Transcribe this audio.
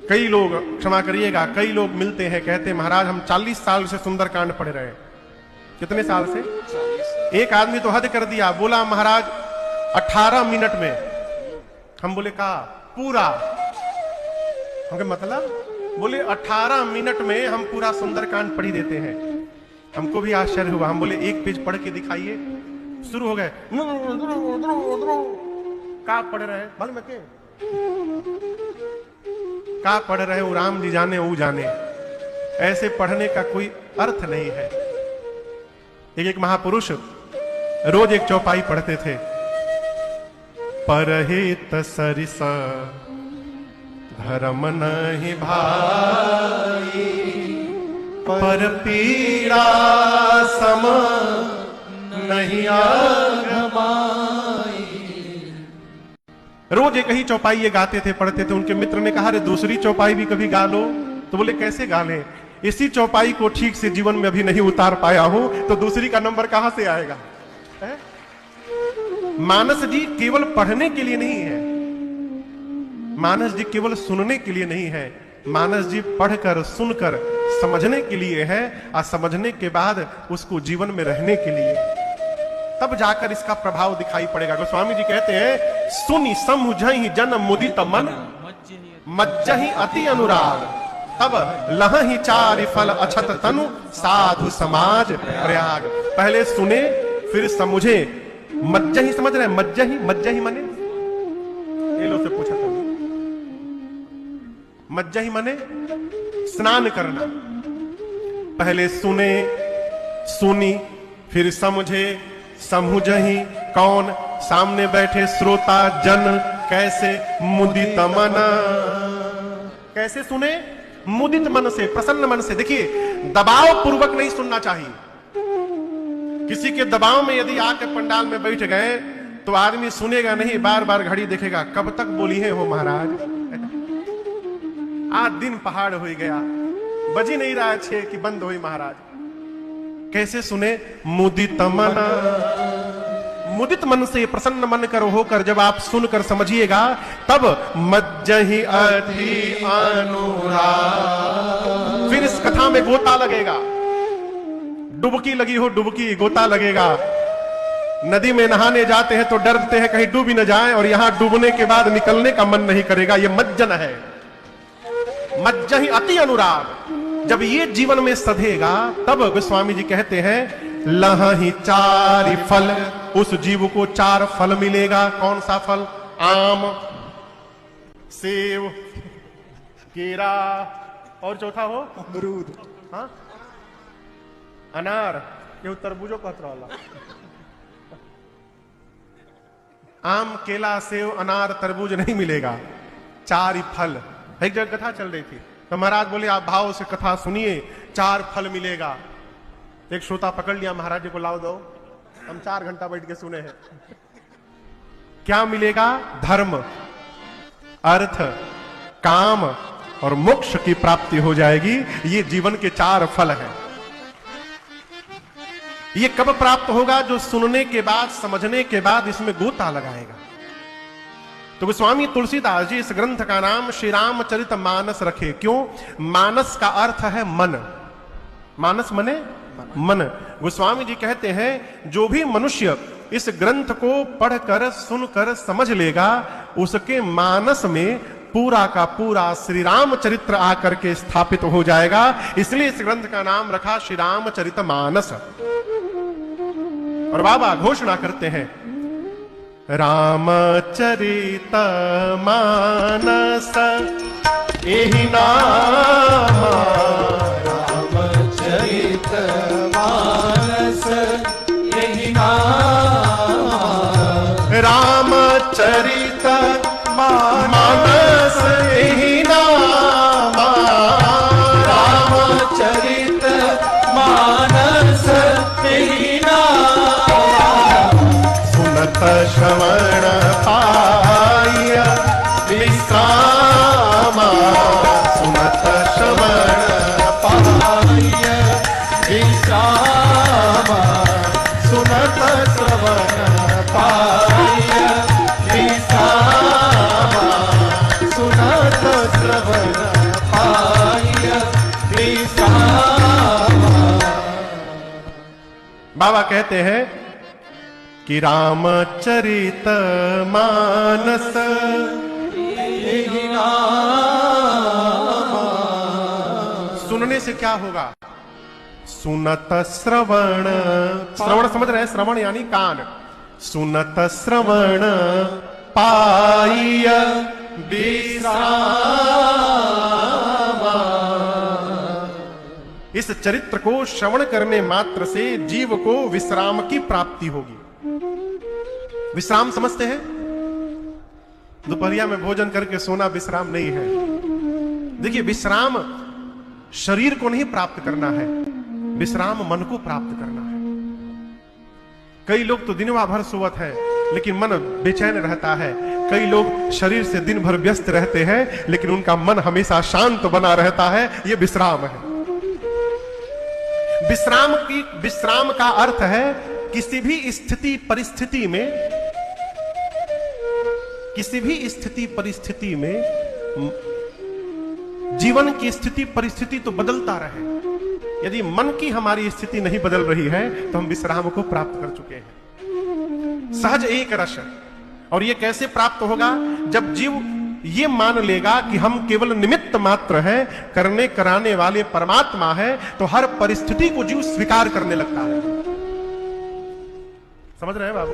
कई लोग, क्षमा करिएगा, कई लोग मिलते हैं, कहते हैं महाराज हम 40 साल से सुंदरकांड पढ़ रहे हैं। कितने साल से? एक आदमी तो हद कर दिया, बोला महाराज 18 मिनट में। हम बोले कहा पूरा? हमके मतलब बोले 18 मिनट में हम पूरा सुंदरकांड पढ़ी देते हैं। हमको भी आश्चर्य हुआ। हम बोले एक पेज पढ़ के दिखाइए। शुरू हो गए, का पढ़ रहे हैं मालूम है के? का पढ़ रहे हो राम जी जाने वो जाने। ऐसे पढ़ने का कोई अर्थ नहीं है। एक महापुरुष रोज एक चौपाई पढ़ते थे। परहित सरिस धर्म नहीं भाई, पर पीड़ा सम नहीं आगमाई। रोज एक ही चौपाई ये गाते थे, पढ़ते थे। उनके मित्र ने कहा, अरे दूसरी चौपाई भी कभी गा लो। तो बोले कैसे गा लें? इसी चौपाई को ठीक से जीवन में अभी नहीं उतार पाया हो तो दूसरी का नंबर कहां से आएगा? है? मानस जी केवल पढ़ने के लिए नहीं है, मानस जी केवल सुनने के लिए नहीं है, मानस जी पढ़कर सुनकर समझने के लिए है, और समझने के बाद उसको जीवन में रहने के लिए, तब जाकर इसका प्रभाव दिखाई पड़ेगा। गोस्वामी जी कहते हैं, सुनि समझहि जन मुदित मन, मज्जहि अति अनुराग, तब लहहि चारि फल अछत तनु, साधु समाज प्रयाग। पहले सुने फिर समझे। मज्जहि समझ रहे? मज्जहि, मज्जहि मने ये लोग से पूछा था। मज्जहि मने स्नान करना। पहले सुने, सुनी, फिर समझे, समझहि कौन? सामने बैठे श्रोता जन। कैसे? मुदित मन। कैसे सुने? मुदित मन से, प्रसन्न मन से। देखिए, दबाव पूर्वक नहीं सुनना चाहिए। किसी के दबाव में यदि आके पंडाल में बैठ गए तो आदमी सुनेगा नहीं, बार बार घड़ी देखेगा, कब तक बोली है हो महाराज। आज दिन पहाड़ हो गया, बजी नहीं रहा 6 कि बंद हुई महाराज। कैसे सुने? मुदित मन। मुदित मन से, प्रसन्न मन कर होकर जब आप सुनकर समझिएगा, तब मज्जहि अति अनुराग। फिर इस कथा में गोता लगेगा। डुबकी लगी हो, डुबकी गोता लगेगा। नदी में नहाने जाते हैं तो डरते हैं कहीं डूब ही न जाए, और यहां डूबने के बाद निकलने का मन नहीं करेगा। यह मज्जन है, मज्जहि अति अनुराग। जब ये जीवन में सधेगा तब गोस्वामी जी कहते हैं, लहहि चारि फल, उस जीव को 4 फल मिलेगा। कौन सा फल? आम, सेव, केरा, और चौथा हो अमरूद, हाँ अनार, ये तरबूजो कहत रहा। आम, केला, सेव, अनार, तरबूज नहीं मिलेगा, 4 ही फल। एक जगह कथा चल रही थी तो महाराज बोले आप भाव से कथा सुनिए, 4 फल मिलेगा। एक श्रोता पकड़ लिया, महाराज जी को लाओ दो, हम 4 घंटा बैठ के सुने हैं। क्या मिलेगा? धर्म, अर्थ, काम और मोक्ष की प्राप्ति हो जाएगी। ये जीवन के 4 फल हैं। ये कब प्राप्त होगा? जो सुनने के बाद, समझने के बाद इसमें गोता लगाएगा। तो गोस्वामी तुलसीदास जी इस ग्रंथ का नाम श्री रामचरित मानस रखे। क्यों? मानस का अर्थ है मन। मानस मने मन। गोस्वामी जी कहते हैं, जो भी मनुष्य इस ग्रंथ को पढ़कर, सुनकर, समझ लेगा, उसके मानस में पूरा का पूरा श्री राम चरित्र आकर के स्थापित हो जाएगा। इसलिए इस ग्रंथ का नाम रखा श्री रामचरित मानस। और बाबा घोषणा करते हैं, रामचरित मानस एहि नाम, रामचरित मानस एहि नाम, रामचरित मानस एहि नाम, रामचरित मानस एहि नाम, सुनत श्रवण पाय विश्राम, सुनत श्रवण पाय विश्राम, सुनत श्रवण पाय विश्राम, सुनत श्रवण बाबा कहते हैं कि रामचरित मानस सुनने से क्या होगा? सुनत श्रवण, श्रवण समझ रहे हैं? श्रवण यानी कान। सुनत श्रवण पाइय विश्राम। इस चरित्र को श्रवण करने मात्र से जीव को विश्राम की प्राप्ति होगी। विश्राम समझते हैं? दोपहरिया में भोजन करके सोना विश्राम नहीं है। देखिए, विश्राम शरीर को नहीं प्राप्त करना है, विश्राम मन को प्राप्त करना है। कई लोग तो दिन भर सोवत है लेकिन मन बेचैन रहता है। कई लोग शरीर से दिन भर व्यस्त रहते हैं लेकिन उनका मन हमेशा शांत बना रहता है। यह विश्राम है। विश्राम का अर्थ है किसी भी स्थिति परिस्थिति में जीवन की स्थिति परिस्थिति तो बदलता रहे। यदि मन की हमारी स्थिति नहीं बदल रही है तो हम विश्राम को प्राप्त कर चुके हैं। सहज एक रस। और ये कैसे प्राप्त होगा? जब जीव ये मान लेगा कि हम केवल निमित्त मात्र हैं, करने कराने वाले परमात्मा है, तो हर परिस्थिति को जीव स्वीकार करने लगता है। समझ रहे हैं बाबू?